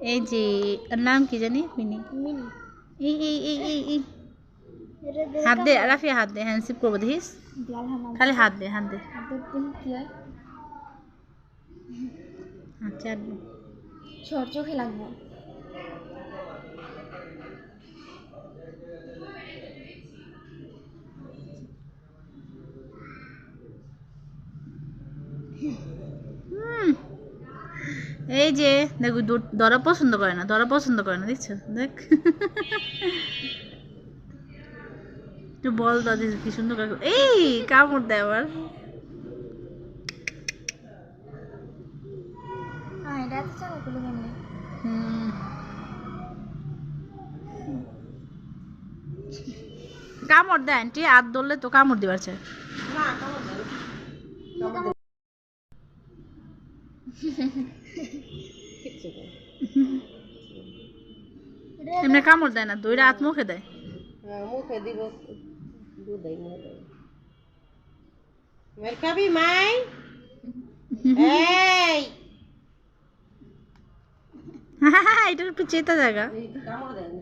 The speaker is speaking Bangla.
এই যে ওর নাম কি জানি মিনি মিনি এই এই এই এই এই হাত দে রাফিয়া হাত দে হ্যান্ডশিপ করবো দেখিস খালি হাত দে হাত দে কি হয় হাত চাটবো ছোট চোখে লাগবো এই যে দেখ দরা পছন্দ করে না দেখছো দেখ তুই বল দাদি কি সুন্দর করে এই কামড় দেয় আবার এটা তো চালা করলো কেমনে কামড় দেয় আন্টি হাত ধরলে তো কামড় দিবার চায় এমনি কামড় দেয় না দইরা হাত মুখে দেয় মুখে দিব দুধই মুখে মের খাবি মাই এই এটার একটু চেতা জায়গা কামড় দেন